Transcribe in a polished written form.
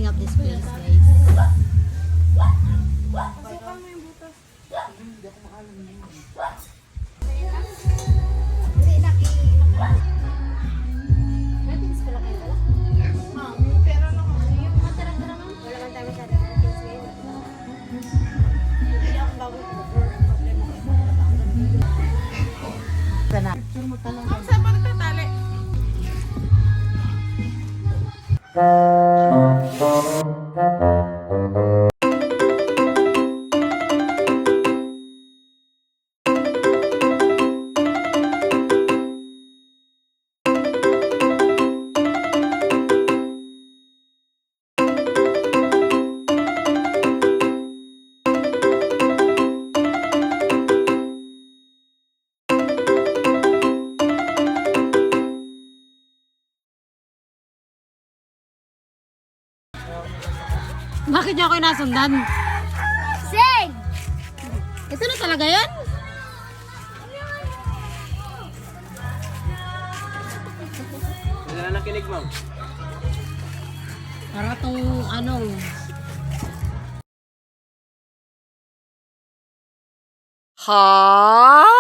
cleaning up this place, guys. Pasukan mo yung butas. Hindi ako maalam yun. Hindi, Ratings pala kayo pala? Ma'am, yung pera na kasi yung Matara-tara, ma'am. Wala man tayo masyadong ratings ngayon. hindi ako bago ko. Problema ko. Sana. Picture mo talaga. Ma'am, saan pa nagtatali? Bakit niyo ako nasundan? Sing! Ito na talaga yan? Wala na nakinig, ma'am. Para tong ano. Ha?